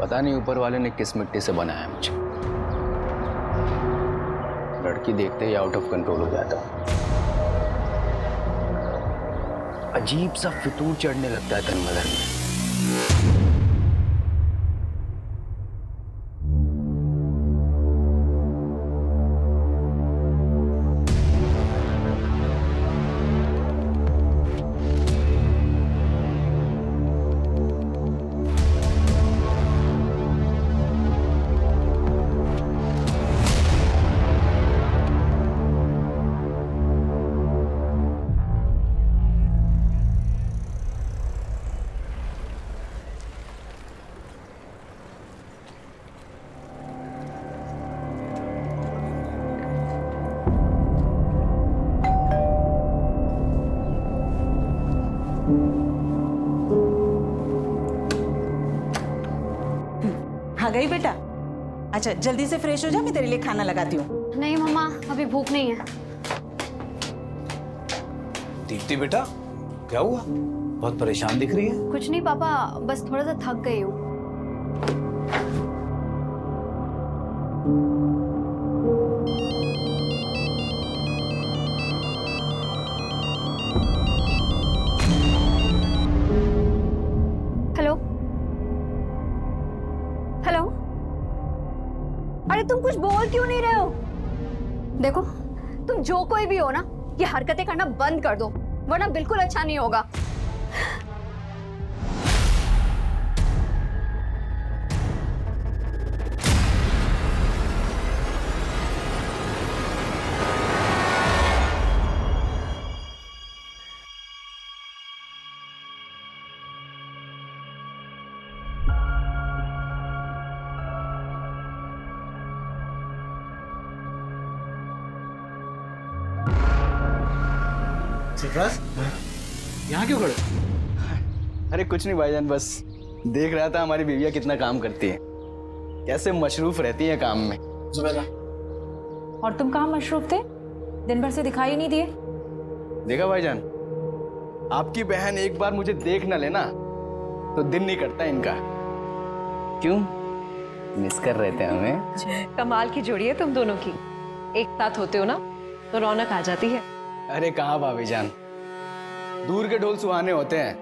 पता नहीं ऊपर वाले ने किस मिट्टी से बनाया मुझे। लड़की देखते ही आउट ऑफ कंट्रोल हो जाता हूँ। अजीब सा फितूर चढ़ने लगता है तन बदन में। आ गई बेटा। अच्छा जल्दी से फ्रेश हो जा, मैं तेरे लिए खाना लगाती हूँ। नहीं मम्मा, अभी भूख नहीं है। दीप्ति बेटा, क्या हुआ? बहुत परेशान दिख रही है। कुछ नहीं पापा, बस थोड़ा सा थक गई हूँ। हेलो हेलो, अरे तुम कुछ बोल क्यों नहीं रहे हो? देखो, तुम जो कोई भी हो ना, ये हरकतें करना बंद कर दो, वरना बिल्कुल अच्छा नहीं होगा। सरफराज, यहाँ क्यों खड़े? अरे कुछ नहीं भाईजान, बस देख रहा था हमारी बीवियाँ कितना काम करती है, कैसे मशरूफ रहती है काम में। और तुम कहाँ मशरूफ थे? दिन भर से दिखाई नहीं दिए। देखा भाईजान, आपकी बहन एक बार मुझे देख ना लेना तो दिन नहीं कटता इनका। क्यों मिस कर रहे थे हमें? कमाल की जोड़ी है तुम दोनों की, एक साथ होते हो ना तो रौनक आ जाती है। अरे कहाँ भाभी जान, दूर के ढोल सुहाने होते हैं,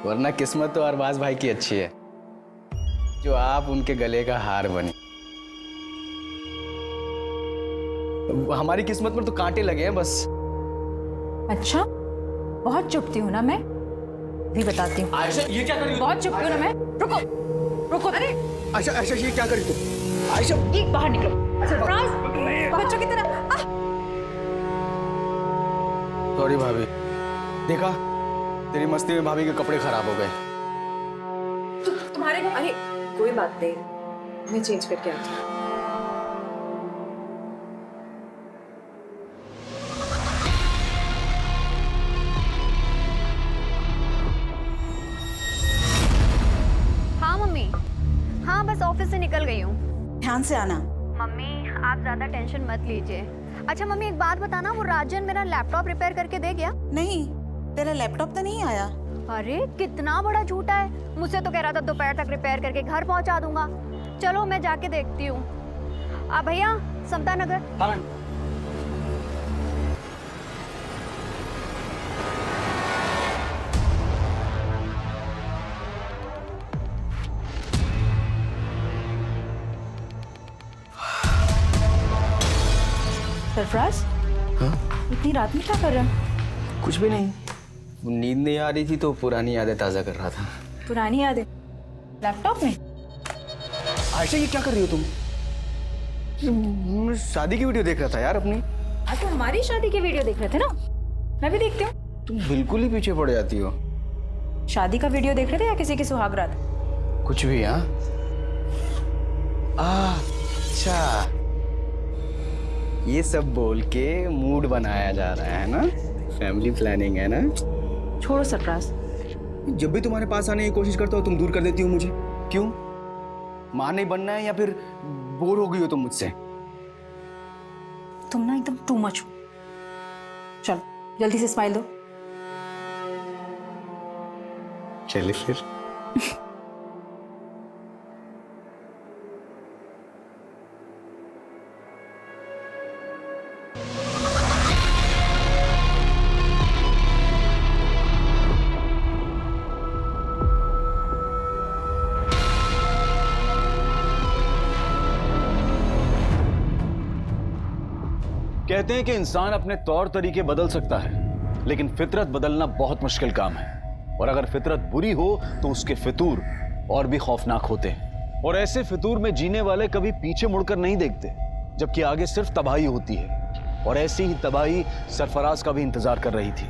वरना किस्मत तो अरबाज भाई की अच्छी है जो आप उनके गले का हार बनी। हमारी किस्मत में तो कांटे लगे हैं बस। अच्छा, बहुत चुपती हूँ ना मैं, भी बताती हूँ। आयशा, ये क्या कर रही हो? बहुत चुपती हूँ ना मैं। रुको रुको, अरे आयशा, आयशा, ये क्या कर रही हो? आयशा, ये बाहर निकलो। सरफराज, बच्चों की तरह। सॉरी भाभी, देखा तेरी मस्ती में भाभी के कपड़े खराब हो गए। तुम्हारे अरे कोई बात नहीं, मैं चेंज करके आती हूँ। हाँ मम्मी, हाँ बस ऑफिस से निकल गई हूँ। ध्यान से आना। मम्मी आप ज्यादा टेंशन मत लीजिए। अच्छा मम्मी एक बात बताना, वो राजन मेरा लैपटॉप रिपेयर करके दे गया? नहीं, तेरा लैपटॉप तो नहीं आया। अरे कितना बड़ा झूठा है, मुझसे तो कह रहा था दोपहर तक रिपेयर करके घर पहुंचा दूंगा। चलो मैं जाके देखती हूँ। भैया समता नगर। हाँ। सरफराज, हाँ? इतनी रात में क्या कर रहा है? कुछ भी नहीं, नींद नहीं आ रही थी तो पुरानी यादें ताज़ा कर रहा था। पुरानी यादें लैपटॉप में? आयशा ये क्या कर रही हो तुम? मैं शादी की वीडियो देख रहा था यार अपनी। आज तो हमारी शादी की वीडियो देख रहे थे ना, मैं भी देखती हूँ। तुम बिल्कुल ही पीछे पड़ जाती हो। शादी का वीडियो देख रहे थे या किसी की सुहागरात? कुछ भी। हाँ, अच्छा, ये सब बोल के मूड बनाया जा रहा है ना, फैमिली प्लानिंग है ना। छोड़ो सरफराज, जब भी तुम्हारे पास आने की कोशिश करता हो तुम दूर कर देती हो मुझे। क्यों? माँ नहीं बनना है या फिर बोर हो गई हो तुम मुझसे? तुम ना एकदम टू मच हो। चलो जल्दी से स्माइल दो। चलिए फिर। कहते हैं कि इंसान अपने तौर तरीके बदल सकता है, लेकिन फितरत बदलना बहुत मुश्किल काम है। और अगर फितरत बुरी हो तो उसके फितूर और भी खौफनाक होते हैं। और ऐसे फितूर में जीने वाले कभी पीछे मुड़कर नहीं देखते, जबकि आगे सिर्फ तबाही होती है। और ऐसी ही तबाही सरफराज का भी इंतजार कर रही थी।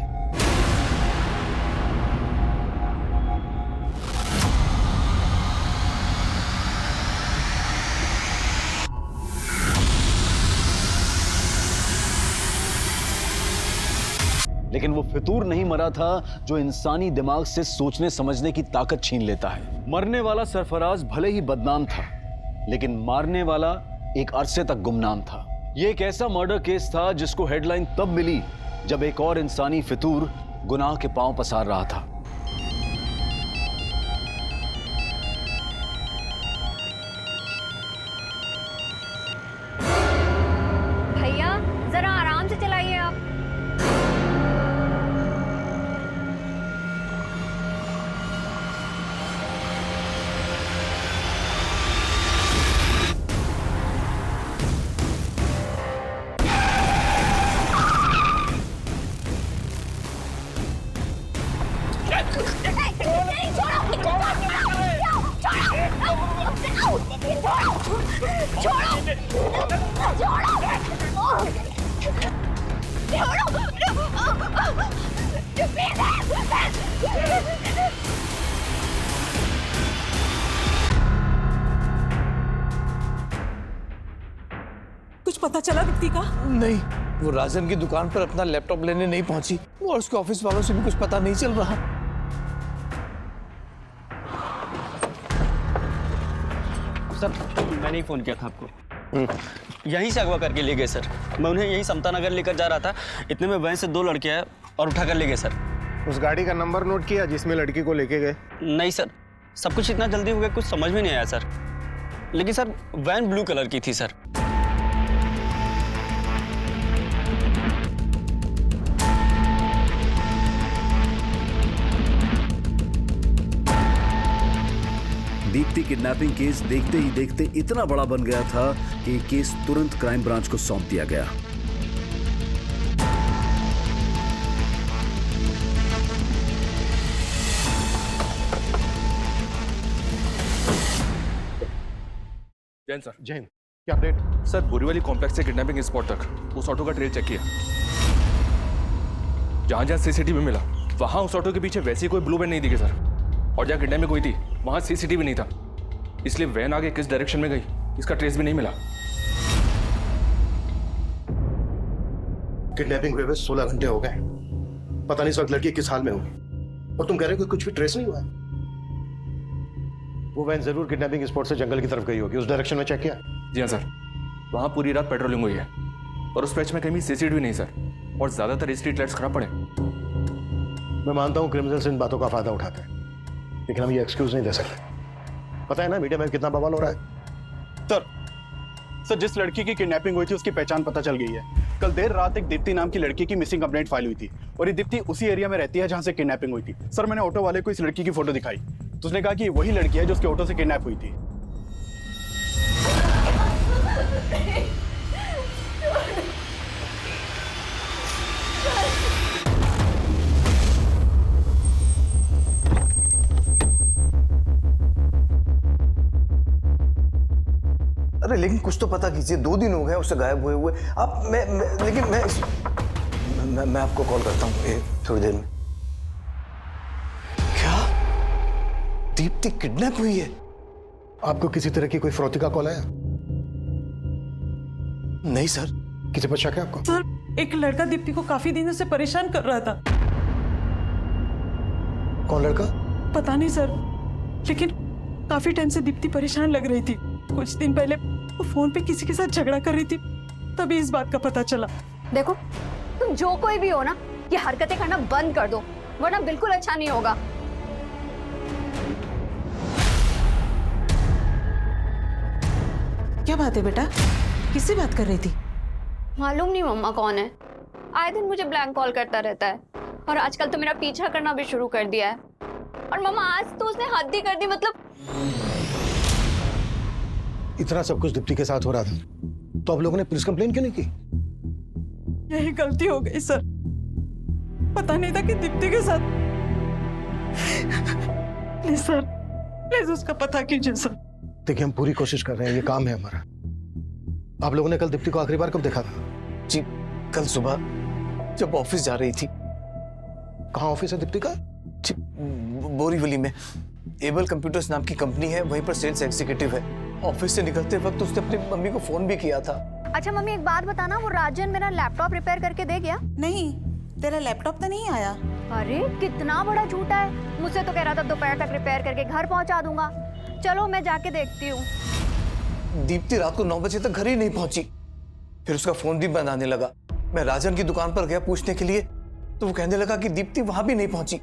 लेकिन वो फितूर नहीं मरा था जो इंसानी दिमाग से सोचने समझने की ताकत छीन लेता है। मरने वाला सरफराज भले ही बदनाम था, लेकिन मारने वाला एक अरसे तक गुमनाम था। ये एक ऐसा मर्डर केस था जिसको हेडलाइन तब मिली जब एक और इंसानी फितूर गुनाह के पांव पसार रहा था। भैया जरा आराम से चलाइए आप। कुछ पता चला दीप्ति का? नहीं, वो राजन की दुकान पर अपना लैपटॉप लेने नहीं पहुंची और उसके ऑफिस वालों से भी कुछ पता नहीं चल रहा। सर मैंने ही फोन किया था आपको। यहीं से अगवा करके ले गए सर। मैं उन्हें यहीं समता नगर लेकर जा रहा था, इतने में वहीं से 2 लड़के आए और उठा कर ले गए सर। उस गाड़ी का नंबर नोट किया जिसमें लड़की को लेके गए? नहीं सर, सब कुछ इतना जल्दी हो गया कुछ समझ में नहीं आया सर। लेकिन सर वैन ब्लू कलर की थी सर। दीप्ति किडनैपिंग केस देखते ही देखते इतना बड़ा बन गया था कि केस तुरंत क्राइम ब्रांच को सौंप दिया गया। जैन सर। जैन, क्या अपडेट? सर बोरीवली कॉम्प्लेक्स से किडनैपिंग स्पॉट तक उस ऑटो का ट्रेल चेक किया। जहां जहां सीसीटीवी मिला वहां उस ऑटो के पीछे वैसी कोई ब्लू वैन नहीं दिखी सर। और जहां किडनैपिंग हुई थी वहां सीसीटीवी नहीं था, इसलिए वैन आगे किस डायरेक्शन में गई इसका ट्रेस भी नहीं मिला। किडनैपिंग हुए 16 घंटे हो गए, पता नहीं इस वक्त लड़की किस हाल में होगी। और तुम कह रहे हो कि कुछ भी ट्रेस नहीं हुआ? वो वैन जरूर किडनैपिंग स्पॉट से जंगल की तरफ गई होगी। उस डायरेक्शन में चेक किया? जी हाँ सर, वहां पूरी रात पेट्रोलिंग हुई है और उस पैच में कहीं सीसीटीवी नहीं सर। और ज्यादातर स्ट्रीट लाइट्स खराब पड़े। मैं मानता हूँ क्रिमिनल्स इन बातों का फायदा उठाते हैं, लेकिन हम ये एक्सक्यूज नहीं दे सकते। पता है ना मीडिया में कितना बवाल हो रहा है। सर जिस लड़की की किडनैपिंग हुई थी उसकी पहचान पता चल गई है। कल देर रात एक दीप्ति नाम की लड़की की मिसिंग कंप्लेंट फाइल हुई थी और ये दीप्ति उसी एरिया में रहती है जहां से किडनैपिंग हुई थी। सर मैंने ऑटो वाले को इस लड़की की फोटो दिखाई तो उसने कहा कि वही लड़की है जो उसके ऑटो से किडनैप हुई थी। अरे लेकिन कुछ तो पता कीजिए, 2 दिन हो गए उससे गायब हुए हुए। आप मैं आपको कॉल करता हूँ थोड़ी देर में। क्या दीप्ति किडनैप हुई है? आपको किसी तरह की कोई फिरौती का कॉल आया? नहीं सर। किसी पर शक है आपको? सर एक लड़का दीप्ति को काफी दिनों से परेशान कर रहा था। कौन लड़का? पता नहीं सर, लेकिन काफी टाइम से दीप्ति परेशान लग रही थी। कुछ दिन पहले वो फोन पे किसी के साथ झगड़ा कर रही थी, तभी इस बात का पता चला। देखो तुम जो कोई भी हो ना, ये हरकतें करना बंद कर दो, वरना बिल्कुल अच्छा नहीं होगा। क्या बात है बेटा, किससे बात कर रही थी? मालूम नहीं मम्मा कौन है, आए दिन मुझे ब्लैंक कॉल करता रहता है और आजकल तो मेरा पीछा करना भी शुरू कर दिया है। और मम्मा आज तो उसने हद ही कर दी। मतलब इतना सब कुछ दीप्ति के साथ हो रहा था तो आप लोगों ने पुलिस कंप्लेन क्यों नहीं की? यही गलती हो गई सर। पता नहीं था कि दीप्ति के साथ। प्लीज सर, प्लीज उसका पता कीजिए सर। देखिए हम पूरी कोशिश कर रहे हैं, ये काम है हमारा। आप लोगों ने कल दीप्ति को आखिरी बार कब देखा था? जी कल सुबह जब ऑफिस जा रही थी। कहाँ ऑफिस है दीप्ति का? जी बोरीवली में एबल कंप्यूटर्स नाम की कंपनी है, वहीं पर सेल्स एग्जीक्यूटिव है। ऑफिस से निकलते वक्त उसने अपनी मम्मी को फोन भी किया था। अच्छा मम्मी एक बात बताना, वो राजन मेरा लैपटॉप रिपेयर करके दे गया? नहीं, तेरा लैपटॉप तो नहीं आया। अरे कितना बड़ा झूठा है, मुझसे तो कह रहा था दोपहर तक रिपेयर करके घर पहुंचा दूंगा। चलो मैं जाके देखती हूँ। दीप्ति रात को 9 बजे तक घर ही नहीं पहुंची, फिर उसका फोन भी बंद आने लगा। मैं राजन की दुकान पर गया पूछने के लिए, तो वो कहने लगा कि दीप्ति वहां भी नहीं पहुंची।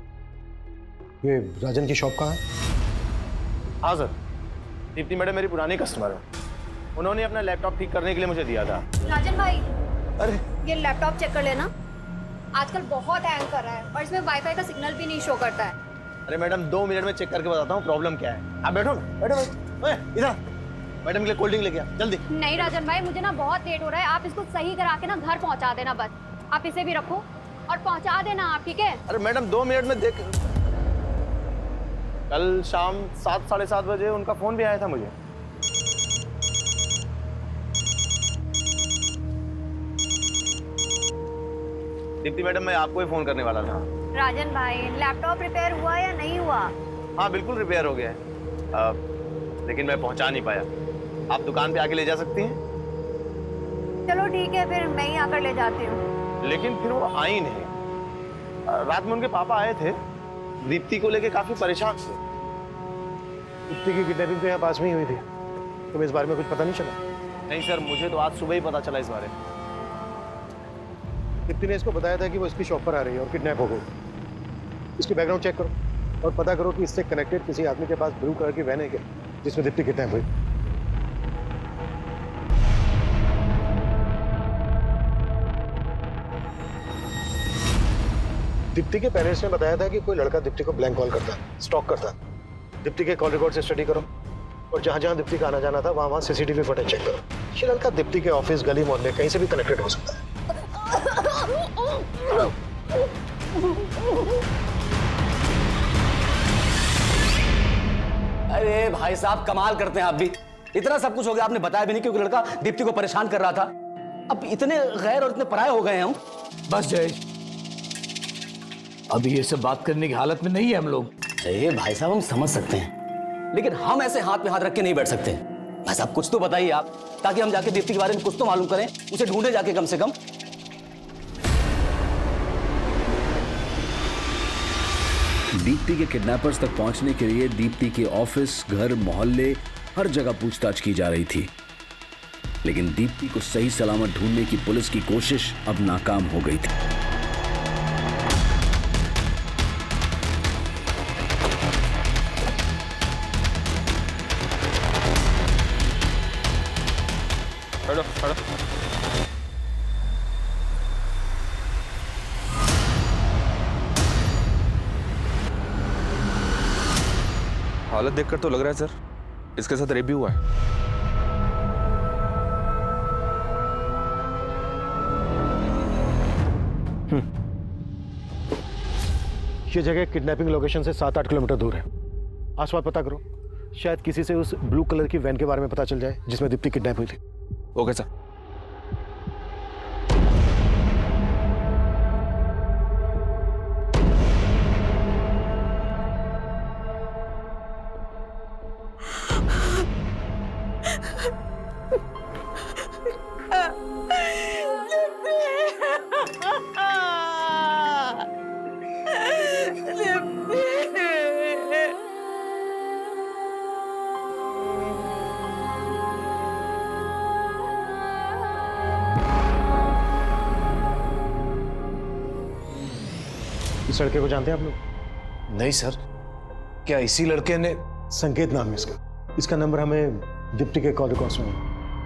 ये राजन की शॉप कहाँ है? हाँ सर, दीप्ति मैडम मेरी पुरानी कस्टमर है। उन्होंने अपना लैपटॉप ठीक करने के लिए मुझे दिया था। राजन भाई, अरे ये लैपटॉप चेक कर लेना, आजकल बहुत हैंग कर रहा है और इसमें वाईफाई का सिग्नल भी नहीं शो करता है। अरे मैडम 2 मिनट में चेक करके बताता हूँ प्रॉब्लम क्या है। आप बैठो ना, बैठो ओए, इधर मैडम के लिए कोल्ड ड्रिंक लेके आ जल्दी। नहीं राजन भाई, मुझे ना बहुत लेट हो रहा है, आप इसको सही करा के ना घर पहुंचा देना बस। आप इसे भी रखो और पहुंचा देना आप, ठीक है? अरे मैडम 2 मिनट में देख। कल शाम 7 साढ़े 7 बजे उनका फोन भी आया था मुझे। दीप्ति मैडम मैं आपको ही फोन करने वाला था। राजन भाई, लैपटॉप रिपेयर हुआ या नहीं हुआ? हाँ बिल्कुल रिपेयर हो गया है, लेकिन मैं पहुंचा नहीं पाया। आप दुकान पे आके ले जा सकती हैं? चलो ठीक है, फिर मैं ही आकर ले जाती हूँ। लेकिन फिर वो आई नहीं। रात में उनके पापा आए थे, दीप्ति को लेके काफी परेशान थे। दीप्ति की किडनैपिंग तो यहाँ पास में ही हुई थी, तुम्हें इस बारे में कुछ पता नहीं चला? नहीं सर, मुझे तो आज सुबह ही पता चला इस बारे में। दीप्ति ने इसको बताया था कि वो इसकी शॉप पर आ रही है और किडनैप हो गई। इसकी बैकग्राउंड चेक करो और पता करो कि इससे कनेक्टेड किसी आदमी के पास ब्लू कलर की वैन है क्या, जिसमें दीप्ति किडनैप हुई। दीप्ति के पेरेंट्स ने बताया था कि कोई लड़का दीप्ति को ब्लैंक कॉल करता, स्टॉक करता। दीप्ति के कॉल रिकॉर्ड से स्टडी करो और जहां जहां दीप्ति का आना जाना था वहां सीसीटीवी फुटेज चेक करो। ये लड़का दीप्ति के ऑफिस, गली, मोहल्ले कहीं से भी कनेक्टेड हो सकता है। अरे भाई साहब कमाल करते हैं आप भी। इतना सब कुछ हो गया, आपने बताया भी नहीं क्योंकि लड़का दीप्ति को परेशान कर रहा था। अब इतने गैर और इतने पराये हो गए हैं हम। बस जय, अभी ये सब बात करने की हालत में नहीं है हम लोग। अरे भाई साहब हम समझ सकते हैं, लेकिन हम ऐसे हाथ में हाथ रख के नहीं बैठ सकते। भाई साहब कुछ तो बताइए आप, ताकि हम जाके दीप्ति के बारे में कुछ तो मालूम करें, उसे ढूंढे जाके कम से कम। दीप्ति के किडनैपर्स तक पहुंचने के लिए दीप्ति के ऑफिस, घर, मोहल्ले हर जगह पूछताछ की जा रही थी, लेकिन दीप्ति को सही सलामत ढूंढने की पुलिस की कोशिश अब नाकाम हो गई थी। हटो हटो। हालत देखकर तो लग रहा है सर इसके साथ रेप भी हुआ है। ये जगह किडनैपिंग लोकेशन से 7-8 किलोमीटर दूर है। आसपास पता करो, शायद किसी से उस ब्लू कलर की वैन के बारे में पता चल जाए जिसमें दीप्ति किडनैप हुई थी। Okay sir. इस लड़के को जानते हैं आप लोग? नहीं सर, क्या इसी लड़के ने? संकेत नाम है इसका नंबर हमें दीप्ति के कॉल रिकॉर्ड्स में है।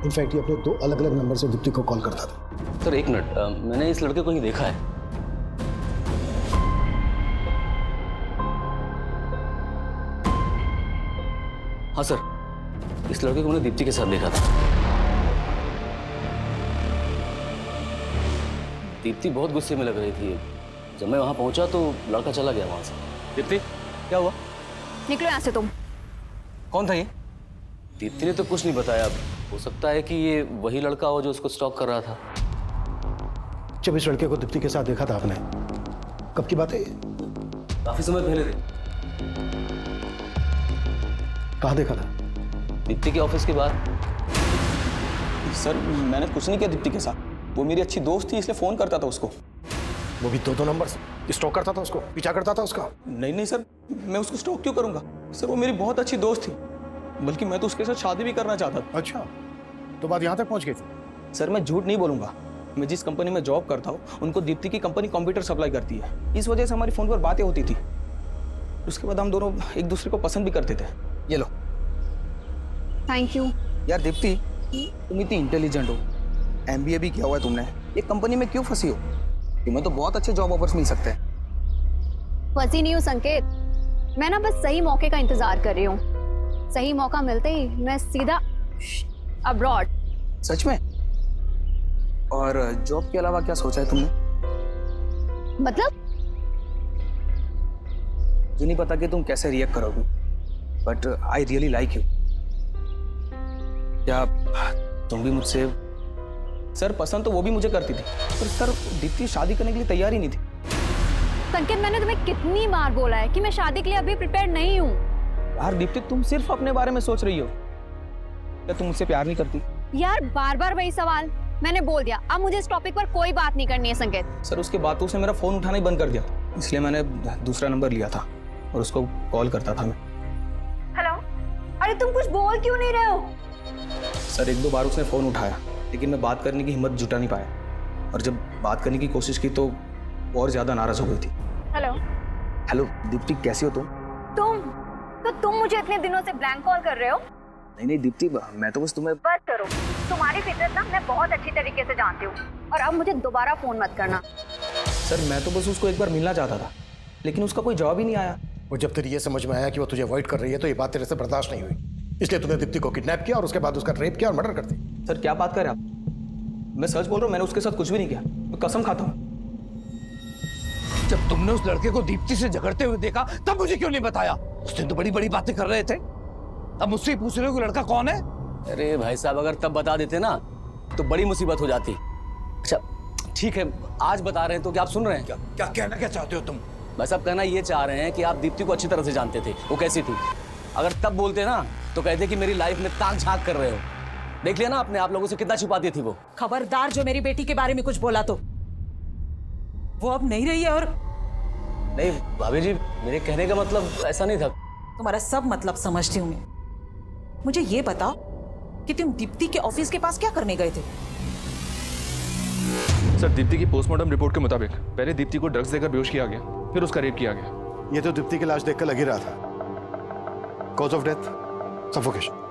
इनफैक्ट ये अपने 2 अलग-अलग नंबर से दीप्ति को कॉल करता था। सर एक मिनट, मैंने इस लड़के को ही देखा है। हाँ सर, इस लड़के को मैंने दीप्ति के साथ देखा था। दीप्ति बहुत गुस्से में लग रही थी। जब मैं वहाँ पहुँचा तो लड़का चला गया वहाँ से। दीप्ति क्या हुआ? निकलो यहाँ से तुम। कौन था ये? दीप्ति ने तो कुछ नहीं बताया। हो सकता है कि ये वही लड़का हो जो उसको स्टॉक कर रहा था। जब इस लड़के को दीप्ति के साथ देखा था आपने, कब की बात है? काफी समय पहले थे। कहाँ देखा था? दीप्ति के ऑफिस के बाहर। सर मैंने कुछ नहीं किया दीप्ति के साथ। वो मेरी अच्छी दोस्त थी, इसलिए फोन करता था उसको। वो भी दो नंबर से स्टॉक करता था उसको, पीछा करता था उसका? नहीं सर, मैं उसको स्टॉक क्यों करूंगा सर? वो मेरी बहुत अच्छी दोस्त थी, बल्कि मैं तो उसके साथ शादी भी करना चाहता था। अच्छा, तो बात यहाँ तक पहुँच गई थी? सर मैं झूठ नहीं बोलूंगा, मैं जिस कंपनी में जॉब करता हूँ उनको दीप्ति की कंपनी कंप्यूटर सप्लाई करती है। इस वजह से हमारी फोन पर बातें होती थी। उसके बाद हम दोनों एक दूसरे को पसंद भी करते थे। ये लो। Thank you. यार दीप्ति, तुम इतनी इंटेलिजेंट हो, MBA भी किया हुआ है तुमने, एक कंपनी में क्यों फंसी हो? तुम्हें तो बहुत अच्छे जॉब ऑफर्स मिल सकते हैं। फंसी नहीं हूँ संकेत, मैं ना बस सही मौके का इंतजार कर रही हूँ। सही मौका मिलते ही मैं सीधा अब्रॉड। सच में? और जॉब के अलावा क्या सोचा है तुमने? मतलब? मुझे नहीं पता कि तुम कैसे रिएक्ट करोगी, but I really like you. क्या तुम भी मुझसे? सर पसंद तो वो भी मुझे करती थी, पर सर दीप्ति शादी करने के लिए तैयार ही नहीं थी। संकेत, मैंने तुम्हें कितनी बार बोला है कि मैं शादी के लिए अभी प्रिपेयर नहीं हूँ। यार दीप्ति, तुम सिर्फ अपने बारे में सोच रही हो। क्या तुम मुझसे प्यार नहीं करती? यार बार बार वही सवाल। मैंने बोल दिया, अब मुझे इस टॉपिक पर कोई बात नहीं करनी है संकेत। सर उसके बातों से मेरा फोन उठाना ही बंद कर दिया, इसलिए मैंने दूसरा नंबर लिया था और उसको कॉल करता था मैं। हेलो, अरे तुम कुछ बोल क्यों नहीं रहे हो? सर एक दो बार उसने फोन उठाया, लेकिन मैं बात करने की हिम्मत जुटा नहीं पाया, और जब बात करने की कोशिश की तो और ज्यादा नाराज हो गई थी। हेलो। हेलो दीप्ति, कैसी हो तुम? तुम मुझे इतने दिनों से ब्लैंक कॉल कर रहे हो? नहीं दीप्ति, मैं तो बस तुम्हें। बस करो, तुम्हारी फितरत ना मैं बहुत अच्छी तरीके से जानती हूँ, और अब मुझे दोबारा फोन मत करना। सर मैं तो बस उसको एक बार मिलना चाहता था, लेकिन उसका कोई जवाब ही नहीं आया। और जब तेरी ये समझ में आया कि वो तुझे अवॉइड कर रही है, तो ये बात तेरे से बर्दाश्त नहीं हुई, इसलिए तूने दीप्ति को किडनैप किया और उसके बाद उसका रेप किया और मर्डर कर दी। सर क्या बात कर रहे हैं आप? मैं सच बोल रहा हूँ, मैंने उसके साथ कुछ भी नहीं किया, मैं कसम खाता हूँ। जब तुमने उस लड़के को दीप्ति से झगड़ते हुए देखा तब मुझे क्यों नहीं बताया? उस दिन तो बड़ी बड़ी बातें कर रहे थे, अब मुझसे ही पूछ रहे हो कि लड़का कौन है? अरे भाई साहब, अगर तब बता देते ना तो बड़ी मुसीबत हो जाती। अच्छा ठीक है, आज बता रहे हैं तो क्या आप सुन रहे हैं? क्या कहना क्या चाहते हो तुम? भाई साहब कहना ये चाह रहे हैं कि आप दीप्ति को अच्छी तरह से जानते थे, वो कैसी थी। अगर तब बोलते ना तो कहते कि मेरी लाइफ में ताक झांक कर रहे हो। देख लिया ना आपने, आप लोगों से कितना छुपाती थी वो। खबरदार जो मेरी बेटी के बारे में कुछ बोला तो वो अब नहीं रही है। और नहीं भाभी जी, मेरे कहने का मतलब ऐसा नहीं था। तुम्हारा सब मतलब समझती हूँ मैं। मुझे ये बताओ कि तुम दीप्ति के ऑफिस के पास क्या करने गए थे? सर दीप्ति की पोस्टमार्टम रिपोर्ट के मुताबिक पहले दीप्ति को ड्रग्स देकर बेहोश किया गया, फिर उसका रेप किया गया। ये तो दीप्ति की लाश देखकर लग ही रहा था। Cause of death suffocation.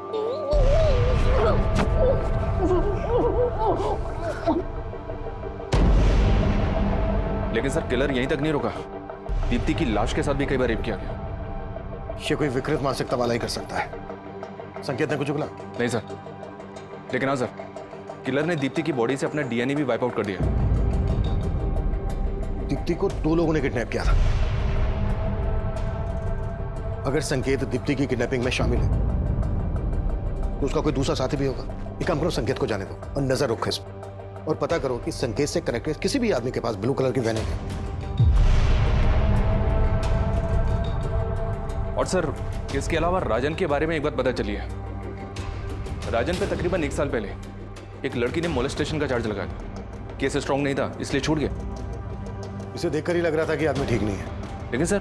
लेकिन सर किलर यहीं तक नहीं रुका, दीप्ति की लाश के साथ भी कई बार रेप किया गया। ये कोई विकृत मानसिकता वाला ही कर सकता है। संकेत ने कुछ बोला? नहीं सर, लेकिन हाँ सर, किलर ने दीप्ति की बॉडी से अपना DNA भी वाइप आउट कर दिया। दीप्ति को 2 लोगों ने किडनैप किया था। अगर संकेत दीप्ति की किडनैपिंग में शामिल है तो उसका कोई दूसरा साथी भी होगा। एक काम करो, संकेत को जाने दो और नजर रखो इस पर, और पता करो कि संकेत से कनेक्टेड किसी भी आदमी के पास ब्लू कलर की वैन है। और सर इसके अलावा राजन के बारे में एक बात पता चली है। राजन पे तकरीबन 1 साल पहले एक लड़की ने मोलेस्टेशन का चार्ज लगाया था। केस स्ट्रॉन्ग नहीं था, इसलिए छूट गया। इसे देखकर ही लग रहा था कि आदमी ठीक नहीं है। लेकिन सर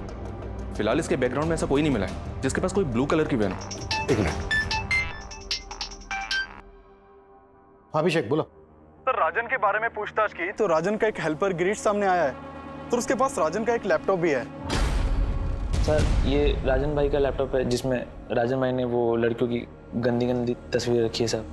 फिलहाल इसके बैकग्राउंड में ऐसा कोई नहीं मिला है जिसके पास कोई ब्लू कलर की वैन हो। 1 मिनट। हाँ अभिषेक बोलो। सर राजन के बारे में पूछताछ की तो राजन का एक हेल्पर गिरीश सामने आया है, तो उसके पास राजन का एक लैपटॉप भी है। सर ये राजन भाई का लैपटॉप है जिसमें राजन भाई ने वो लड़कियों की गंदी गंदी तस्वीर रखी है सर।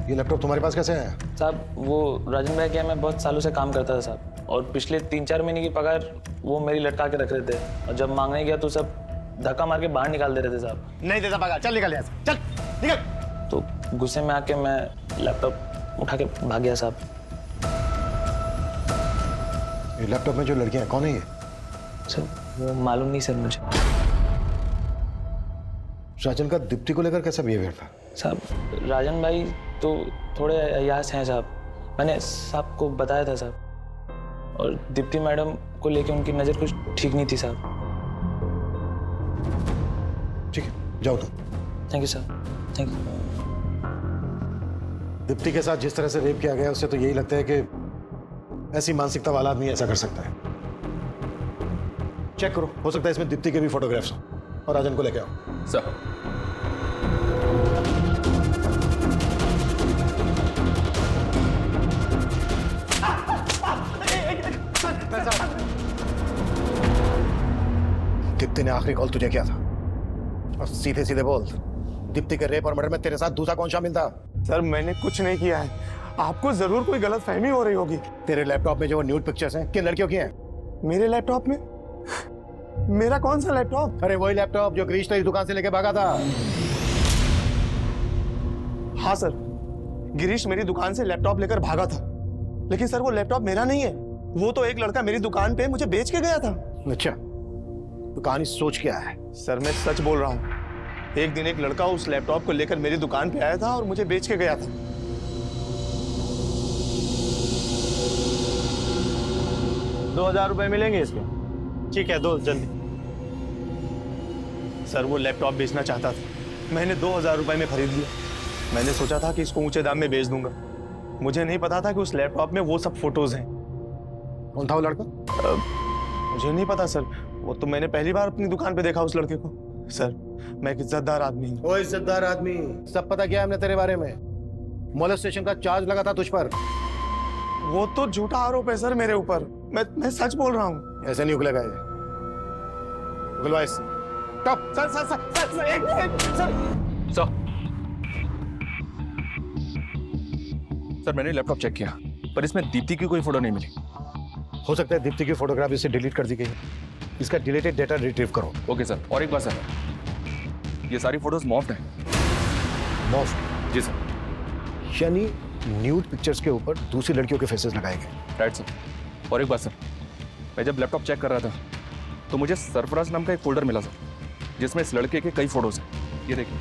ये लैपटॉप तुम्हारे पास कैसे आया? साहब वो राजन भाई के यहाँ मैं बहुत सालों से काम करता था साहब, और पिछले 3-4 महीने की पगार वो मेरी लटका के रख रहे थे, और जब मांगने गया तो सब धक्का मार के बाहर निकाल दे रहे थे साहब। नहीं देता भागा, चल निकल यहाँ से, चल निकल। तो गुस्से में आके मैं लैपटॉप उठा के भाग गया साहब। ये लैपटॉप में जो लड़कियां हैं, कौन है ये? सर वो मालूम नहीं सर मुझे। राजन का दीप्ति को लेकर कैसा बिहेवियर था? साहब राजन भाई तो थोड़े अयास हैं साहब, मैंने साहब को बताया था साहब। और दीप्ति मैडम को लेके उनकी नज़र कुछ ठीक नहीं थी साहब। ठीक है, जाओ तुम। Thank you sir, thank you. Deepti के साथ जिस तरह से रेप किया गया उससे तो यही लगता है कि ऐसी मानसिकता वाला आदमी ऐसा कर सकता है। चेक करो, हो सकता है इसमें दीप्ति के भी फोटोग्राफ्स हों, और राजन को लेके आओ। सर दीप्ति ने आखिरी कॉल तुझे किया था, और सीधे सीधे बोल, दीप्ति के रेप और मर्डर में तेरे साथ दूसरा कौन शामिल था? सर मैंने कुछ नहीं किया है, आपको जरूर कोई गलत फहमी हो रही होगी। तेरे लैपटॉप में जो न्यूड पिक्चर्स हैं किन लड़कियों की हैं? मेरे लैपटॉप में? मेरा कौन सा लैपटॉप? अरे वही लैपटॉप जो गिरीश तेरी दुकान से लेके भागा था। हाँ सर, गिरीश मेरी दुकान से लैपटॉप लेकर भागा था, लेकिन सर वो लैपटॉप मेरा नहीं है, वो तो एक लड़का मेरी दुकान पे मुझे बेच के गया था। अच्छा, तो कहानी सोच क्या है? सर मैं सच बोल रहा हूँ, एक दिन एक लड़का उस लैपटॉप को लेकर मेरी दुकान पे आया था और मुझे बेच के गया था। ₹2000 मिलेंगे इसके? ठीक है, दो जल्दी। सर वो लैपटॉप बेचना चाहता था, मैंने ₹2000 में खरीद लिया। मैंने सोचा था कि इसको ऊंचे दाम में बेच दूंगा, मुझे नहीं पता था कि उस लैपटॉप में वो सब फोटोज हैं। कौन था वो लड़का? मुझे नहीं पता सर, वो तो मैंने पहली बार अपनी दुकान पे देखा उस लड़के को। सर मैं एक इज्जतदार आदमी हूँ। ओ इज्जतदार आदमी, सब पता किया हमने तेरे बारे में। मोलेस्टेशन का चार्ज लगा था तुझ पर। वो तो झूठा आरोप है सर मेरे ऊपर, मैं सच बोल रहा हूँ। ऐसे नहीं उगलेगा ये। उगलवा इससे। Sir sir sir sir sir एक सर सर मैंने लैपटॉप चेक किया, पर इसमें दीप्ति की कोई फोटो नहीं मिली। हो सकता है दीप्ति की फोटोग्राफ इससे डिलीट कर दी गई है। इसका डिलीटेड डेटा रिट्रीव करो। ओके सर, और एक बात सर, ये सारी फोटोज मॉफ्ड हैं। मॉफ्ड? जी सर। यानी न्यूड पिक्चर्स के ऊपर दूसरी लड़कियों के फेसेस लगाए गए। Right sir. और एक बात सर, मैं जब लैपटॉप चेक कर रहा था तो मुझे सरफराज नाम का एक फोल्डर मिला सर, जिसमें इस लड़के के कई फोटोज हैं। ये देखिए,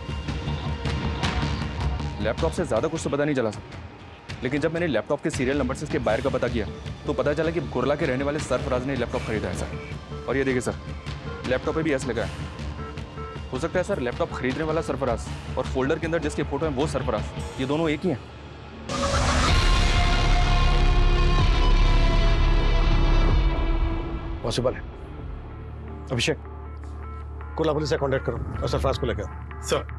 लैपटॉप से ज़्यादा कुछ तो पता नहीं चला सर, लेकिन जब मैंने लैपटॉप के सीरियल नंबर से इसके बायर का पता किया तो पता चला कि कुरला के रहने वाले सरफराज ने लैपटॉप खरीदा है सर। और ये देखिए सर, लैपटॉप पे भी एस लगा है। हो सकता है सर लैपटॉप खरीदने वाला सरफराज और फोल्डर के अंदर जिसके फोटो हैं वो सरफराज, ये दोनों एक ही हैं। पॉसिबल है। अभिषेक, कुर्ला पुलिस से कांटेक्ट करो और सरफराज को लेकर आओ। सर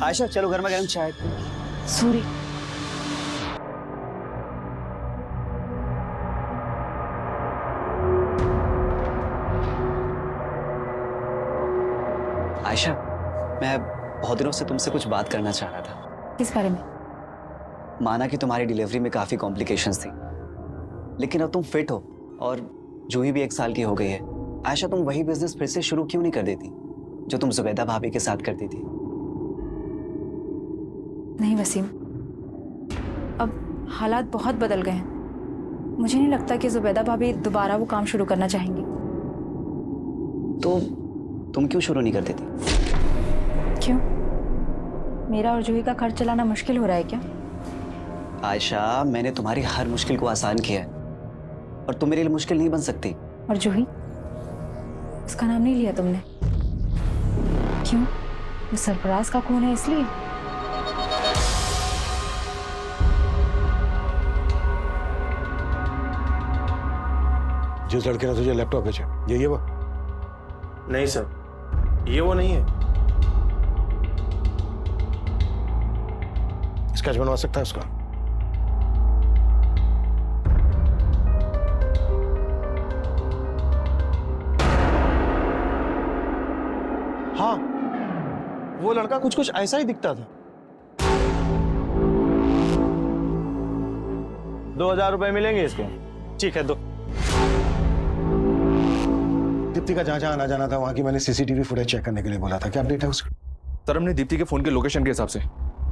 आयशा चलो घर में गरम चाय। सूरी, आयशा, मैं बहुत दिनों से तुमसे कुछ बात करना चाह रहा था। किस बारे में? माना कि तुम्हारी डिलीवरी में काफी कॉम्प्लिकेशंस थी, लेकिन अब तुम फिट हो और जूही भी 1 साल की हो गई है। आयशा, तुम वही बिजनेस फिर से शुरू क्यों नहीं कर देती जो तुम जुबैदा भाभी के साथ करती थी? नहीं वसीम, अब हालात बहुत बदल गए हैं। मुझे नहीं लगता कि जुबैदा भाभी दोबारा वो काम शुरू करना चाहेंगी। तो तुम क्यों शुरू नहीं कर देती? क्यों? मेरा और जूही का खर्च चलाना मुश्किल हो रहा है क्या? आयशा, मैंने तुम्हारी हर मुश्किल को आसान किया है और तुम मेरे लिए मुश्किल नहीं बन सकती। और जूही, उसका नाम नहीं लिया तुमने? क्यों? वो सरफराज का खून है इसलिए? जिस लड़के ने तुझे लैपटॉप बेचा, ये वो? नहीं सर, ये वो नहीं है। स्केच बनवा सकता है उसका? हाँ, वो लड़का कुछ कुछ ऐसा ही दिखता था। 2,000 रुपए मिलेंगे इसके। ठीक है, दो। दीप्ति का जहाँ जहाँ आना जाना था वहाँ की मैंने सीसीटीवी फुटेज चेक करने के लिए बोला था। क्या अपडेट है उसका? सर हमने दीप्ति के फोन के लोकेशन के हिसाब से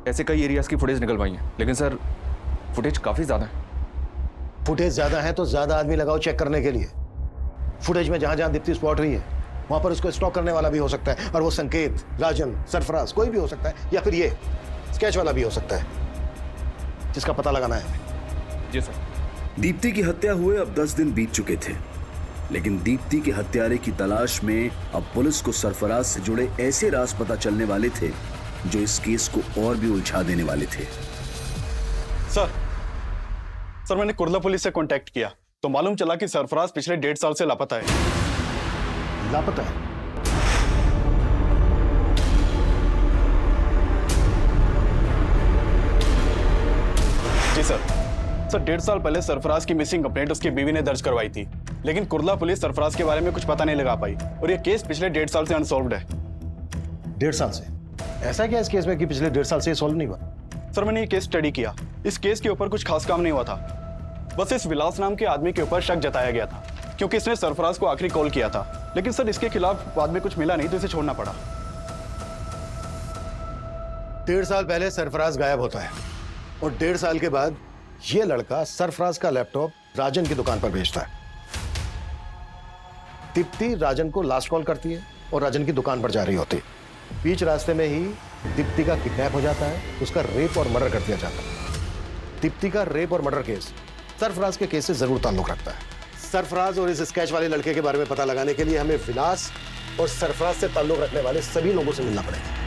ऐसे कई एरियाज की फुटेज निकलवाई है, लेकिन सर फुटेज काफी ज्यादा है। फुटेज ज्यादा है तो ज्यादा आदमी लगाओ चेक करने के लिए। फुटेज में जहां जहां दीप्ति स्पॉट रही है वहां पर उसको स्टॉक करने वाला भी हो सकता है, और वो संकेत, राजन, सरफराज कोई भी हो सकता है, या फिर ये स्केच वाला भी हो सकता है, जिसका पता लगाना है। जी सर। दीप्ति की हत्या हुए अब 10 दिन बीत चुके थे, लेकिन दीप्ति के हत्यारे की तलाश में अब पुलिस को सरफराज से जुड़े ऐसे राज पता चलने वाले थे जो इस केस को और भी उलझा देने वाले थे। सर मैंने कुर्ला पुलिस से कांटेक्ट किया तो मालूम चला कि सरफराज पिछले 1.5 साल से लापता है। लापता है? जी सर। 1.5 साल पहले सरफराज की मिसिंग कंप्लेंट उसकी बीवी ने दर्ज करवाई थी, लेकिन कुर्ला पुलिस सरफराज के बारे में कुछ पता नहीं लगा पाई और यह केस पिछले 1.5 साल से अनसॉल्व्ड है। 1.5 साल से? ऐसा क्या इस केस में कि पिछले 1.5 साल से सॉल्व नहीं हुआ? सर मैंने ये केस स्टडी किया। इस केस के ऊपर कुछ खास काम नहीं हुआ था, बस इस विलास नाम के आदमी के ऊपर शक जताया गया था क्योंकि इसने सरफराज को आखिरी कॉल किया था, लेकिन सर इसके खिलाफ बाद में कुछ मिला नहीं तो इसे छोड़ना पड़ा। 1.5 साल पहले सरफराज गायब होता है और 1.5 साल के बाद ये लड़का सरफराज का लैपटॉप राजन की दुकान पर भेजता है। दीप्ति राजन को लास्ट कॉल करती है और राजन की दुकान पर जा रही होती है। बीच रास्ते में ही दीप्ति का किडनैप हो जाता है, उसका रेप और मर्डर कर दिया जाता है। दीप्ति का रेप और मर्डर केस सरफराज के केस से जरूर ताल्लुक रखता है। सरफराज और इस स्केच वाले लड़के के बारे में पता लगाने के लिए हमें विलास और सरफराज से ताल्लुक रखने वाले सभी लोगों से मिलना पड़ेगा।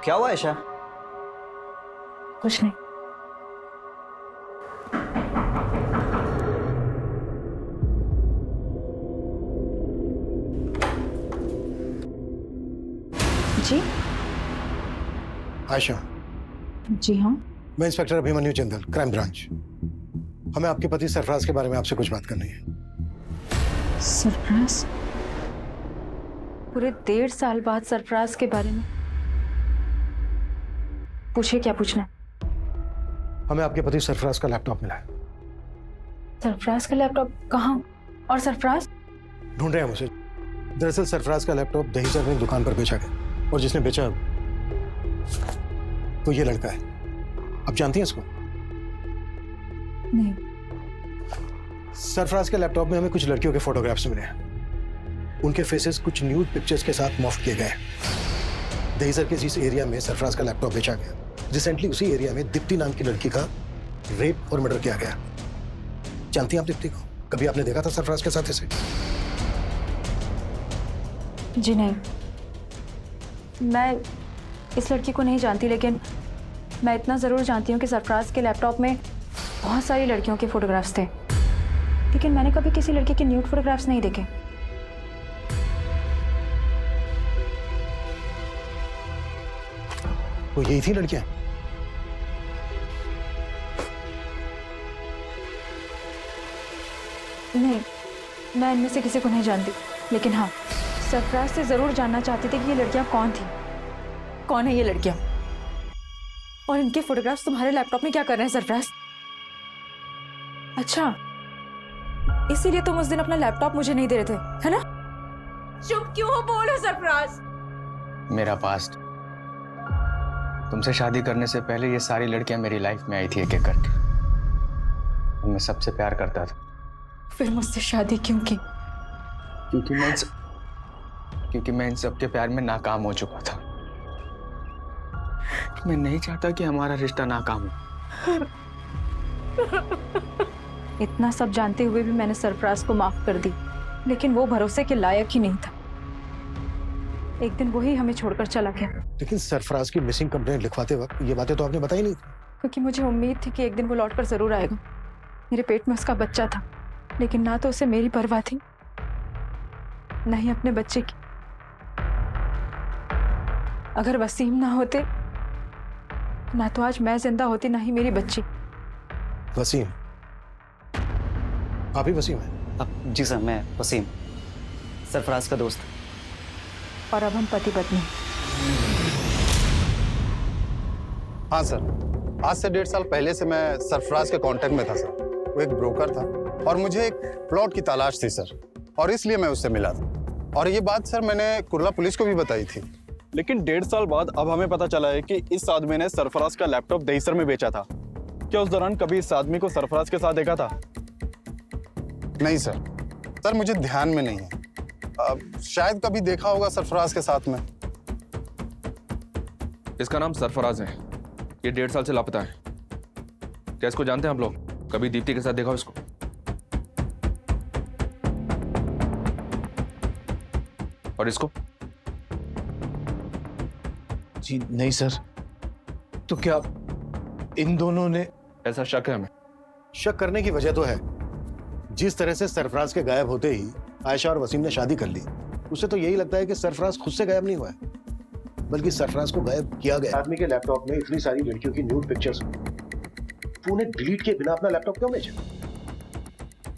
क्या हुआ ऐशा? कुछ नहीं। जी? आयशा। जी हाँ। मैं inspector Abhimanyu Jindal, crime branch. हमें आपके पति सरफराज के बारे में आपसे कुछ बात करनी है। सरफराज? पूरे 1.5 साल बाद सरफराज के बारे में? पूछिए, क्या पूछना है? हमें आपके पति सरफराज का लैपटॉप मिला है। सरफराज का लैपटॉप कहाँ? और सरफराज? ढूंढ रहे हैं हम उसे। दरअसल सरफराज का लैपटॉप दहीसर में दुकान पर बेचा गया और जिसने बेचा तो ये लड़का है। आप जानती हैं इसको? नहीं। सरफराज के लैपटॉप में हमें कुछ लड़कियों के फोटोग्राफ्स मिले हैं। उनके फेसेस कुछ न्यूड पिक्चर्स के साथ मॉर्फ किए गए हैं। दहीसर के जिस एरिया में सरफराज का लैपटॉप बेचा गया, रिसेंटली उसी एरिया में दीप्ति नाम की लड़की का रेप और मर्डर किया गया। जानती हैं आप दीप्ति को? कभी आपने देखा था सरफराज के साथ इसे? जी नहीं, मैं इस लड़की को नहीं जानती, लेकिन मैं इतना ज़रूर जानती हूँ कि सरफराज के लैपटॉप में बहुत सारी लड़कियों के फोटोग्राफ्स थे, लेकिन मैंने कभी किसी लड़की के न्यूड फोटोग्राफ्स नहीं देखे। वो यही थी लड़कियां? नहीं, मैं इनमें से किसी को नहीं जानती, लेकिन हाँ, सरफराज से ज़रूर जानना चाहती थी कि ये लड़कियां कौन थी, कौन है ये लड़कियां, और इनके फोटोग्राफ्स तुम्हारे लैपटॉप में क्या कर रहे हैं सरफराज? अच्छा, इसीलिए तुम उस दिन अपना लैपटॉप मुझे नहीं दे रहे थे, है ना? चुप क्यों हो? बोलो सरफराज। मेरा पास्ट, तुमसे शादी करने से पहले ये सारी लड़कियां मेरी लाइफ में आई थी एक एक करके। मैं सबसे प्यार करता था। फिर मुझसे शादी क्यों की? क्योंकि मैं इन सबके प्यार में नाकाम हो चुका था। मैं नहीं चाहता कि हमारा रिश्ता नाकाम हो। इतना सब जानते हुए भी मैंने सरफराज को माफ कर दी, लेकिन वो भरोसे के लायक ही नहीं था। एक दिन वही हमें छोड़कर चला गया। लेकिन सरफराज की मिसिंग कंप्लेंट लिखवाते वक्त ये बातें तो आपने बताई नहीं। क्योंकि मुझे उम्मीद थी कि एक दिन वो लौटकर जरूर आएगा। मेरे पेट में उसका बच्चा था, लेकिन ना तो उसे मेरी परवाह थी, ना ही अपने बच्चे की। अगर वसीम ना होते, ना तो आज मैं जिंदा होती, ना ही मेरी बच्ची। वसीम? आप ही वसीम है? जी सर, मैं वसीम, सरफराज का दोस्त। और अब हम पति पत्नी। हाँ सर, आज से 1.5 साल पहले से मैं सरफराज के कांटेक्ट में था सर। वो एक ब्रोकर था और मुझे एक प्लॉट की तलाश थी सर, और इसलिए मैं उससे मिला था। और ये बात सर मैंने कुर्ला पुलिस को भी बताई थी। लेकिन 1.5 साल बाद अब हमें पता चला है कि इस आदमी ने सरफराज का लैपटॉप दहीसर में बेचा था। क्या उस दौरान कभी इस आदमी को सरफराज के साथ देखा था? नहीं सर, सर मुझे ध्यान में नहीं है। शायद कभी देखा होगा सरफराज के साथ में। इसका नाम सरफराज है, ये 1.5 साल से लापता है। क्या इसको जानते हैं आप लोग? कभी दीप्ति के साथ देखा इसको? और इसको? जी नहीं सर। तो क्या इन दोनों ने? ऐसा शक है हमें। शक करने की वजह तो है, जिस तरह से सरफराज के गायब होते ही आयशा और वसीम ने शादी कर ली, उससे तो यही लगता है कि सरफराज खुद से गायब नहीं हुआ है, बल्कि सरफराज को गायब किया गया। आदमी के लैपटॉप में इतनी सारी लड़कियों की न्यूड पिक्चर्स, तूने डिलीट किए बिना अपना लैपटॉप क्यों बेचा?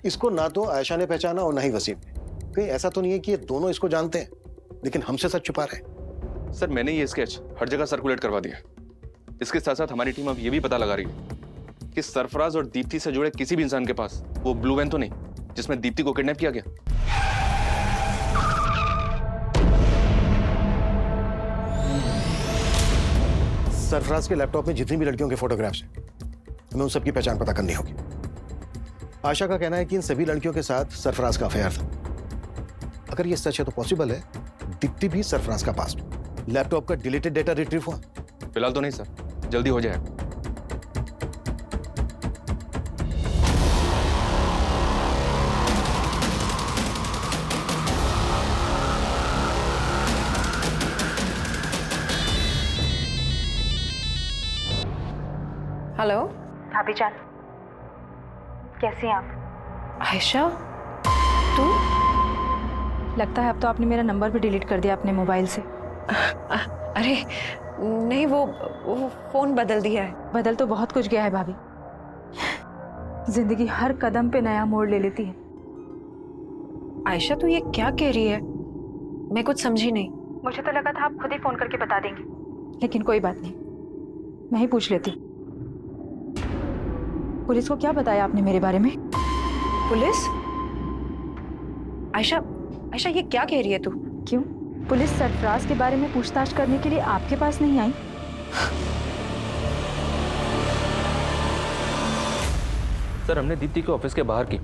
इसको ना तो आयशा ने पहचाना और ना ही वसीम ने। कहीं ऐसा तो नहीं है कि ये दोनों इसको जानते हैं लेकिन हमसे सच छुपा रहे हैं? सर, मैंने ये स्केच हर जगह सर्कुलेट करवा दिया। इसके साथ साथ हमारी टीम अब ये भी पता लगा रही है कि सरफराज और दीप्ति से जुड़े किसी भी इंसान के पास वो ब्लू वैन तो नहीं जिसमें दीप्ति को किडनैप किया गया। सरफराज के लैपटॉप में जितनी भी लड़कियों के फोटोग्राफ्स हैं, हमें उन सबकी पहचान पता करनी होगी। आशा का कहना है कि इन सभी लड़कियों के साथ सरफराज का अफेयर था। अगर ये सच है तो पॉसिबल है दीप्ति भी सरफराज का पास। लैपटॉप का डिलीटेड डेटा रिट्रीव हुआ? फिलहाल तो नहीं सर, जल्दी हो जाएगा। हेलो भाभी जान, कैसी हैं आप? आयशा, तू? लगता है अब तो आपने मेरा नंबर भी डिलीट कर दिया अपने मोबाइल से। अरे नहीं, वो फोन बदल दिया है। बदल तो बहुत कुछ गया है भाभी। जिंदगी हर कदम पे नया मोड़ ले लेती है। आयशा, तू ये क्या कह रही है? मैं कुछ समझी नहीं। मुझे तो लगा था आप खुद ही फोन करके बता देंगे, लेकिन कोई बात नहीं, मैं ही पूछ लेती। पुलिस को क्या बताया आपने मेरे बारे में? पुलिस? आयशा, आयशा ये क्या कह रही है तू? क्यों? पुलिस सरफराज के बारे में पूछताछ करने के लिए आपके पास नहीं आई? सर, हमने दीप्ति के ऑफिस के बाहर की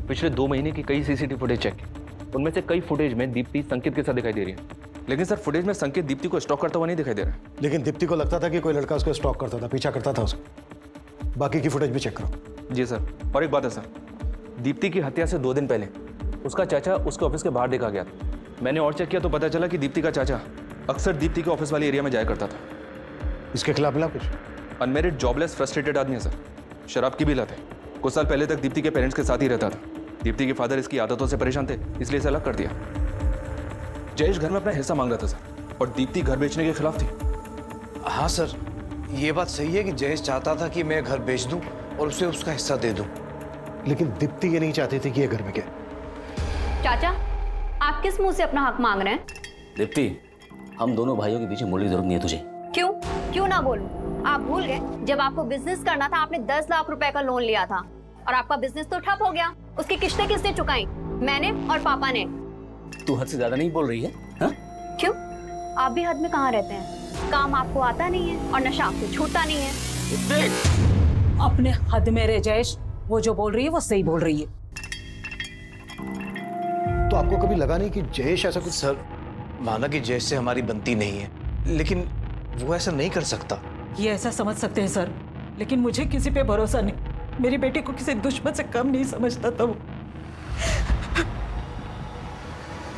पिछले 2 महीने की कई सीसीटीवी फुटेज चेक की। उनमें से कई फुटेज में दीप्ति संकेत के साथ दिखाई दे रही है, लेकिन सर फुटेज में संकेत दीप्ति को स्टॉक करता हुआ नहीं दिखाई दे रहा। लेकिन दीप्ति को लगता था कि कोई लड़का उसको स्टॉक करता था, पीछा करता था उसका। बाकी की फुटेज भी चेक करो। जी सर। और एक बात है सर, दीप्ति की हत्या से 2 दिन पहले उसका चाचा उसके ऑफिस के बाहर देखा गया था। मैंने और चेक किया तो पता चला कि दीप्ति का चाचा अक्सर दीप्ति के ऑफिस वाले एरिया में जाया करता था। इसके खिलाफ मिला कुछ? अनमेरिड, जॉबलेस, फ्रस्ट्रेटेड आदमी है सर। शराब की भी लत है। कुछ साल पहले तक दीप्ति के पेरेंट्स के साथ ही रहता था। दीप्ति के फादर इसकी आदतों से परेशान थे, इसलिए इसे अलग कर दिया। जयेश घर में अपना हिस्सा मांग रहा था सर, और दीप्ति घर बेचने के खिलाफ थी। हाँ सर, ये बात सही है कि जयेश चाहता था कि मैं घर बेच दूं और उसे उसका हिस्सा दे दूं। लेकिन दीप्ति ये नहीं चाहती थी कि ये घर बिके। चाचा, आप किस मुंह से अपना हक मांग रहे हैं? दीप्ति, हम दोनों भाइयों के पीछे मुड़ने की जरूरत नहीं है तुझे। क्यों? क्यों ना बोलूं? आप भूल गए जब आपको बिजनेस करना था आपने 10 लाख रुपए का लोन लिया था और आपका बिजनेस तो ठप हो गया। उसकी किस्तें किसने चुकाई? मैंने और पापा ने। तू हद से ज्यादा नहीं बोल रही है? हाँ? क्यों? आप भी हद में कहाँ रहते हैं? काम आपको आता नहीं है और नशा आपको छूटता नहीं है। अपने हद में रह जयेश, वो जो बोल रही है वो सही बोल रही है। तो आपको कभी लगा नहीं कि जयेश ऐसा कुछ? सर, माना कि जयेश से हमारी बनती नहीं है, लेकिन वो ऐसा नहीं कर सकता। ये ऐसा समझ सकते हैं सर, लेकिन मुझे किसी पे भरोसा नहीं। मेरी बेटी को किसी दुश्मन से कम नहीं समझता था वो।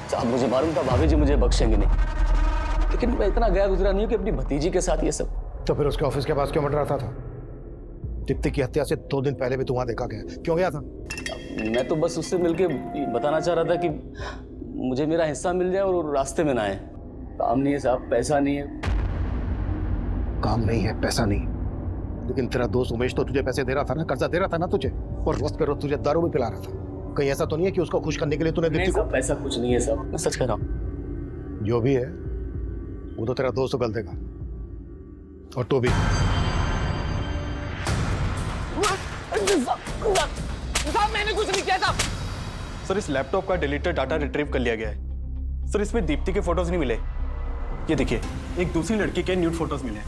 साहब, मुझे मालूम था भाभी जी मुझे बख्शेंगे नहीं, लेकिन मैं इतना गया गुजरा नहीं हूं कि अपनी भतीजी के साथ ये सब। तो फिर उसके ऑफिस के पास क्यों मंडराता था? दीप्ति की हत्या से 2 दिन पहले भी तू वहां देखा गया, क्यों गया था? मैं तो बस उससे मिलके बताना चाह रहा था कि मुझे मेरा हिस्सा मिल जाए और रास्ते में ना आए। काम नहीं है साहब, पैसा नहीं है, काम नहीं है, पैसा नहीं, लेकिन तेरा दोस्त उमेश तो तुझे पैसे दे रहा था ना, कर्जा दे रहा था ना तुझे, और रोज पे रोज तुझे दारू भी पिला रहा था। कहीं ऐसा तो नहीं है कि उसको खुश करने के लिए तूने दीप्ति को? पैसा कुछ नहीं है सब, मैं सच कह रहा हूँ। जो भी है वो तो तेरा दोस्त गल देगा, और तो भी। मैंने कुछ नहीं किया था सर। इस लैपटॉप का डिलीटेड डाटा रिट्रीव कर लिया गया है सर। इसमें दीप्ति के फोटोज नहीं मिले। ये देखिए, एक दूसरी लड़की के न्यूड फोटोज मिले।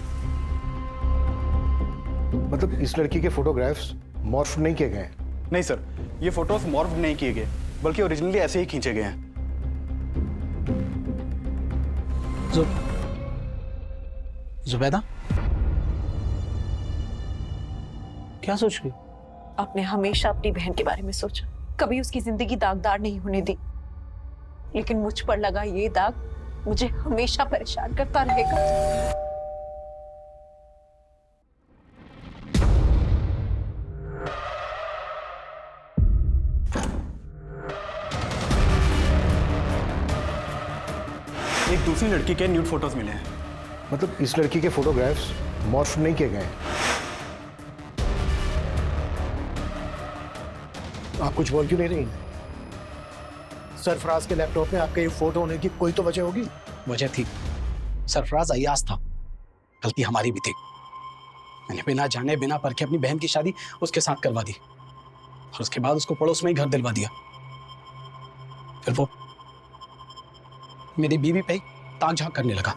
मतलब इस लड़की के फोटोग्राफ्स मॉर्फ नहीं किए गए? नहीं सर, ये फोटोज मॉर्फ नहीं किए गए, बल्कि ओरिजिनली ऐसे ही खींचे गए हैं। जुबैदा, क्या सोच रही? आपने हमेशा अपनी बहन के बारे में सोचा, कभी उसकी जिंदगी दागदार नहीं होने दी, लेकिन मुझ पर लगा ये दाग मुझे हमेशा परेशान करता रहेगा। एक दूसरी लड़की के न्यूड फोटोज मिले हैं। मतलब इस लड़की के फोटोग्राफ्स मॉर्फ नहीं किए गए? आप कुछ बोल क्यों नहीं रही? सरफराज के लैपटॉप में आपके ये फोटो होने की कोई तो वजह होगी। वजह थी, सरफराज अय्याज था, गलती हमारी भी थी। मैंने बिना जाने बिना परखे अपनी बहन की शादी उसके साथ करवा दी, और उसके बाद उसको पड़ोस में ही घर दिलवा दिया। फिर वो मेरी बीवी पे ताक झांक करने लगा।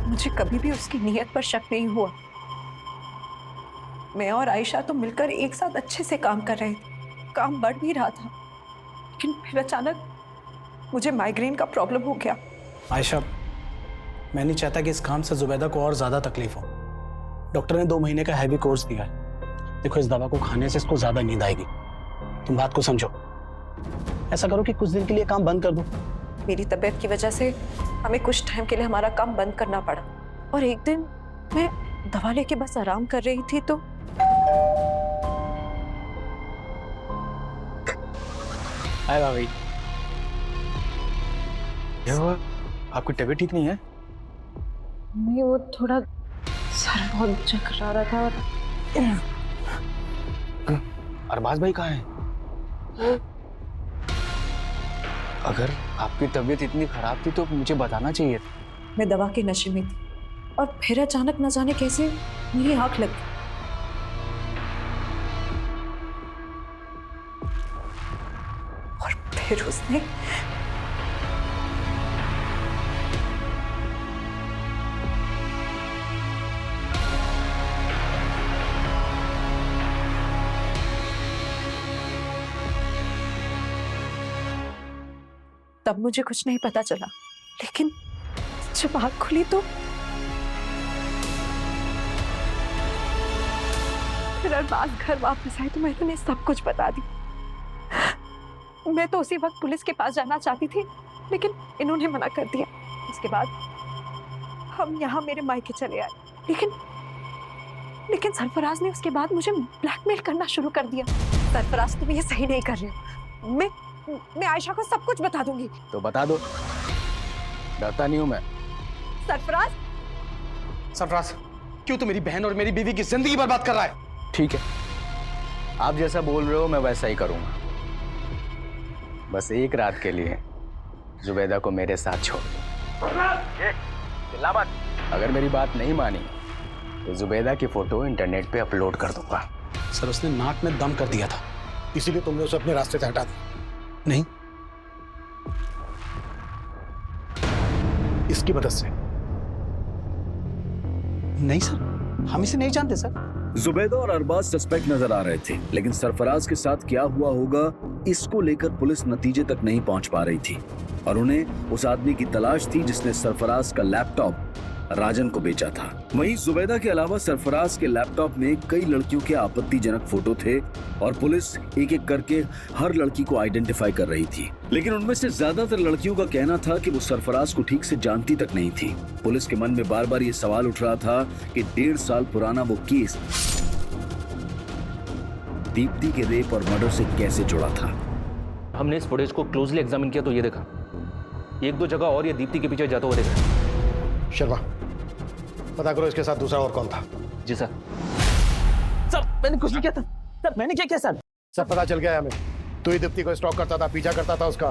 मुझे कभी भी उसकी नीयत पर शक नहीं हुआ। मैं और आयशा तो मिलकर एक साथ अच्छे से काम कर रहे थे, काम बढ़ भी रहा था, लेकिन फिर अचानक मुझे माइग्रेन का प्रॉब्लम हो गया। आयशा, मैं नहीं चाहता कि इस काम से जुबैदा को और ज्यादा तकलीफ हो। डॉक्टर ने 2 महीने का हैवी कोर्स दिया है। देखो, इस दवा को खाने से इसको ज्यादा नींद आएगी। तुम बात को समझो। ऐसा करो कि कुछ दिन के लिए काम बंद कर दो। मेरी तबीयत की वजह से हमें कुछ टाइम के लिए हमारा काम बंद करना पड़ा, और एक दिन मैं दवा लेके बस आराम कर रही थी तो हाय भाभी। क्या हुआ? आपकी तबीयत ठीक नहीं है? नहीं, वो थोड़ा सर बहुत चकरा रहा था। अरबाज भाई कहाँ हैं? अगर आपकी तबीयत इतनी खराब थी तो मुझे बताना चाहिए था। मैं दवा के नशे में थी, और फिर अचानक न जाने कैसे मेरी आंख लग गई, और फिर उसने तब मुझे कुछ नहीं पता चला, लेकिन जब आँख खुली तो फिर अरबाज घर वापस आए तो मैंने उन्हें सब कुछ बता दी। मैं तो उसी वक्त पुलिस के पास जाना चाहती थी, लेकिन इन्होंने मना कर दिया। उसके बाद हम यहाँ मेरे मायके चले आए, लेकिन सरफराज ने उसके बाद मुझे ब्लैकमेल करना शुरू कर दिया। सरफराज, तुम ये सही नहीं कर रहे हो। मैं आयशा को सब कुछ बता दूंगी। तो बता दो, डरता नहीं हूं मैं। सरफराज, सरफराज, क्यों तू मेरी बहन और मेरी बीवी की जिंदगी बर्बाद कर रहा है? ठीक है, आप जैसा बोल रहे हो मैं वैसा ही करूंगा। बस एक रात के लिए जुबैदा को मेरे साथ छोड़ दो। चिल्ला मत। अगर मेरी बात नहीं मानी तो जुबैदा की फोटो इंटरनेट पे अपलोड कर दूंगा। सर, उसने नाक में दम कर दिया था, इसीलिए तुमने उसे अपने रास्ते से हटा दिया? नहीं, इसकी मदद से? नहीं सर, हम इसे नहीं जानते सर। जुबैदा और अरबाज सस्पेक्ट नजर आ रहे थे, लेकिन सरफराज के साथ क्या हुआ होगा इसको लेकर पुलिस नतीजे तक नहीं पहुंच पा रही थी, और उन्हें उस आदमी की तलाश थी जिसने सरफराज का लैपटॉप राजन को बेचा था। वहीं जुबैदा के अलावा सरफराज के लैपटॉप में कई लड़कियों के आपत्तिजनक फोटो थे, और पुलिस एक एक करके हर लड़की को आइडेंटिफाई कर रही थी, लेकिन उनमें से ज्यादातर लड़कियों का कहना था कि वो सरफराज को ठीक से जानती तक नहीं थी। पुलिस के मन में बार बार ये सवाल उठ रहा था कि 1.5 साल पुराना वो केस दीप्ति के रेप और मर्डर से कैसे जुड़ा था। हमने इस फुटेज को क्लोजली एग्जामिन किया तो ये देखा, एक दो जगह और ये दीप्ति के पीछे जाता हुआ देखा। शर्मा, पता करो इसके साथ दूसरा और कौन था। जी सर। सर मैंने कुछ नहीं किया था सर, मैंने क्या किया सर? सब पता चल गया है हमें। तू ही दीप्ति को स्टॉक करता था, पीछा करता था उसका।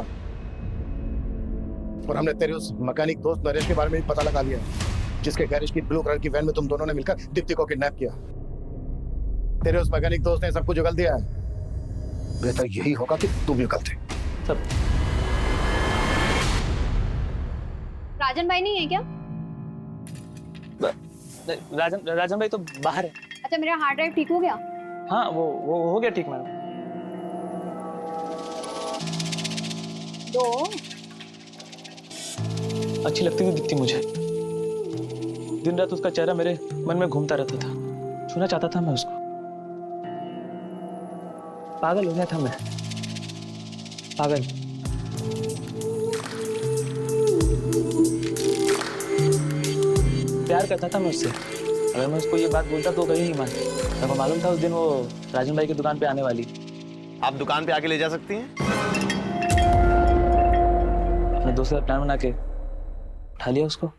और हमने तेरे उस मैकेनिक दोस्त नरेश के बारे में भी पता लगा लिया, जिसके गैरेज की ब्लू कलर की वैन में तुम दोनों ने मिलकर दीप्ति को किडनैप किया। तेरे उस मैकेनिक दोस्त ने सब कुछ उगल दिया है। बेहतर यही होगा कि तुम भी उगलते। सर राजन भाई नहीं है क्या? राजन भाई तो बाहर है। अच्छा, मेरा हार्ड ड्राइव ठीक हो गया? हाँ वो हो गया ठीक मैडम। दो अच्छी लगती हुई दिखती मुझे। दिन रात उसका चेहरा मेरे मन में घूमता रहता था, छूना चाहता था मैं उसको। पागल हो गया था मैं, पागल। प्यार करता था मैं उससे। अगर मैं उसको ये बात बोलता तो कहीं नहीं मानती। मेरे को मालूम था उस दिन वो राजन भाई की दुकान पे आने वाली। आप दुकान पे आके ले जा सकती हैं। अपने दोस्त का प्लान बना के उठा लिया उसको।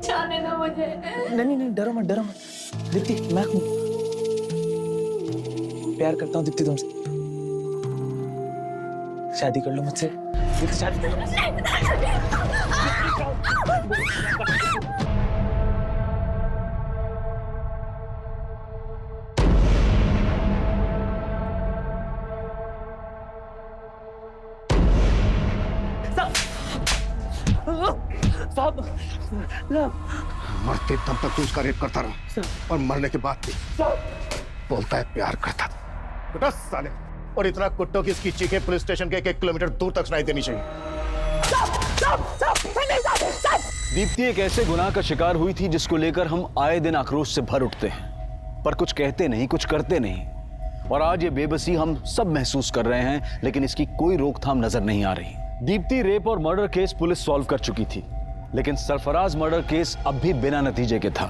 जाने दो मुझे। नहीं डरो मत दीप्ति, मैं हूं। प्यार करता हूँ दीप्ति तुमसे। शादी कर लो मुझसे। दीप्ति शादी कर लो मुझसे। मरते दम तक तू उसका रेप करता रहा और मरने के बाद भी बोलता है प्यार करता था। बेटा साले, और इतना कुत्तों की इसकी चीखें पुलिस स्टेशन के 1 किलोमीटर दूर तक सुनाई देनी चाहिए। दीप्ति एक ऐसे गुनाह का शिकार हुई थी जिसको लेकर हम आए दिन आक्रोश से भर उठते हैं, पर कुछ कहते नहीं, कुछ करते नहीं। और आज ये बेबसी हम सब महसूस कर रहे हैं, लेकिन इसकी कोई रोकथाम नजर नहीं आ रही। दीप्ति रेप और मर्डर केस पुलिस सॉल्व कर चुकी थी, लेकिन सरफराज मर्डर केस अब भी बिना नतीजे के था।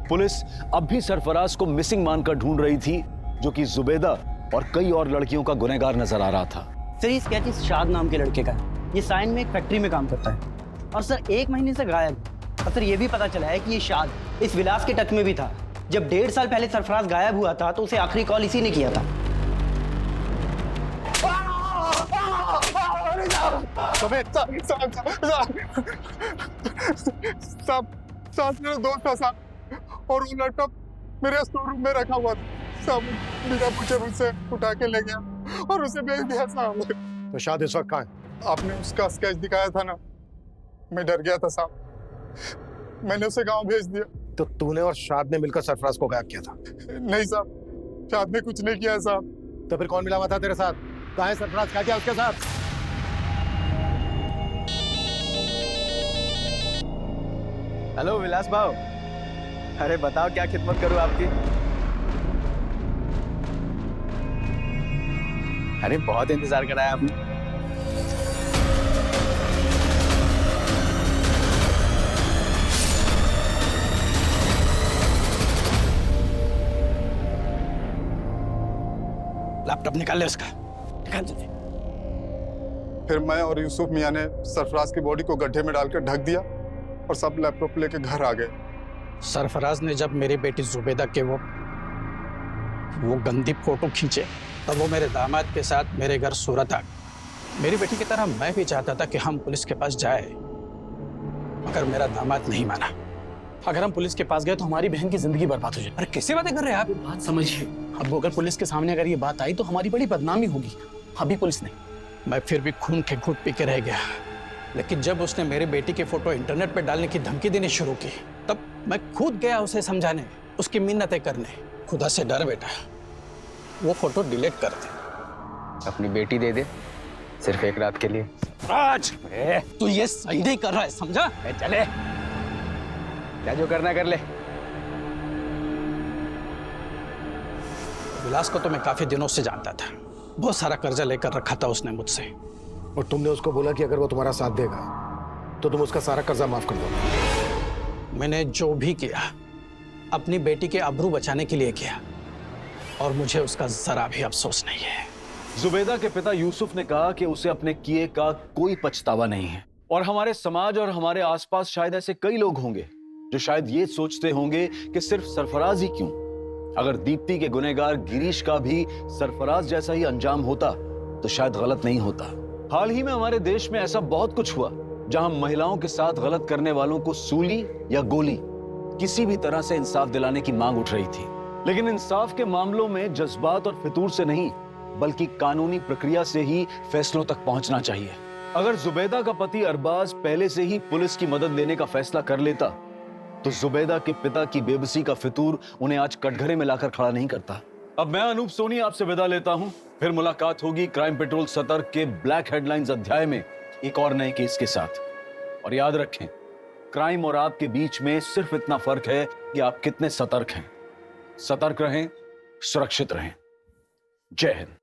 पुलिस अब भी सरफराज को मिसिंग मानकर ढूंढ रही थी, जो कि जुबैदा और कई और लड़कियों का गुनहगार नजर आ रहा था। सर ये स्केच इस शाद नाम के लड़के का है। ये साइन में एक फैक्ट्री में काम करता है और सर 1 महीने से गायब। और सर ये भी पता चला है कि ये शाद इस विलास के टच में भी था। जब 1.5 साल पहले सरफराज गायब हुआ था तो उसे आखिरी कॉल इसी ने किया था। साथ मेरा दोस्त था साहब, और वो लड़का मेरे स्टोर रूम में रखा हुआ था साहब। बिना पूछे मुझसे उठा के ले गया और उसे भेज दिया साहब। तो शाद इस वक्त कहाँ है? आपने उसका स्केच दिखाया था ना, मैं डर गया था साहब, मैंने उसे गांव भेज दिया। तो तूने और शाद ने मिलकर सरफराज को गायब किया था? नहीं साहब, शाद ने कुछ नहीं किया साहब। तो फिर कौन मिला हुआ था तेरे साथ? कहाँ है सरफराज? क्या किया उसके साथ? हेलो विलास भाव, अरे बताओ क्या खिदमत करूं आपकी? अरे बहुत इंतजार कराया आपने। लैपटॉप निकाल ले उसका, निकाल जल्दी। फिर मैं और यूसुफ मियां ने सरफराज की बॉडी को गड्ढे में डालकर ढक दिया और सब लैपटॉप लेके घर आ गए। सरफराज ने जब मेरी बेटी जुबैदा के वो गंदी फोटो खींचे तब वो मेरे दामाद के साथ मेरे घर सूरत आ गए। मेरी बेटी की तरह मैं भी चाहता था कि हम पुलिस के पास जाए, मगर मेरा दामाद नहीं माना। अगर हम पुलिस के पास गए तो हमारी बहन की जिंदगी बर्बाद हो जाए। अरे कैसे बातें कर रहे हैं आप? बात समझिए। अब अगर पुलिस के सामने अगर ये बात आई तो हमारी बड़ी बदनामी होगी। अभी पुलिस नहीं, मैं फिर भी खून के घूंट पी के रह गया। लेकिन जब उसने मेरी बेटी की फोटो इंटरनेट पे डालने की धमकी देनी शुरू की तब मैं खुद गया उसे समझाने, उसकी मिन्नतें करने। खुदा से डर बेटा, वो फोटो डिलीट कर दे। अपनी बेटी दे दे, सिर्फ 1 रात के लिए। राज, तू ये सही नहीं कर रहा है, समझा? चले, क्या जो करना कर ले। विलास को तो मैं काफी दिनों से जानता था। बहुत सारा कर्जा लेकर रखा था उसने मुझसे। और तुमने उसको बोला कि अगर वो तुम्हारा साथ देगा तो तुम उसका सारा कर्जा माफ कर दो। मैंने जो भी किया अपनी बेटी के आबरू बचाने के लिए किया और मुझे उसका जरा भी अफसोस नहीं है। जुबैदा के पिता यूसुफ ने कहा कि उसे अपने किए का कोई पछतावा नहीं है और हमारे समाज और हमारे आसपास शायद ऐसे कई लोग होंगे जो शायद ये सोचते होंगे कि सिर्फ सरफराज ही क्यों, अगर दीप्ति के गुनहगार गिरीश का भी सरफराज जैसा ही अंजाम होता तो शायद गलत नहीं होता। हाल ही में हमारे देश में ऐसा बहुत कुछ हुआ जहां महिलाओं के साथ गलत करने वालों को सूली या गोली, किसी भी तरह से इंसाफ दिलाने की मांग उठ रही थी। लेकिन इंसाफ के मामलों में जज्बात और फितूर से नहीं बल्कि कानूनी प्रक्रिया से ही फैसलों तक पहुंचना चाहिए। अगर जुबैदा का पति अरबाज पहले से ही पुलिस की मदद लेने का फैसला कर लेता तो जुबैदा के पिता की बेबसी का फितूर उन्हें आज कटघरे में लाकर खड़ा नहीं करता। अब मैं अनूप सोनी आपसे विदा लेता हूं, फिर मुलाकात होगी क्राइम पेट्रोल सतर्क के ब्लैक हेडलाइंस अध्याय में एक और नए केस के साथ। और याद रखें, क्राइम और आपके बीच में सिर्फ इतना फर्क है कि आप कितने सतर्क हैं। सतर्क रहें, सुरक्षित रहें। जय हिंद।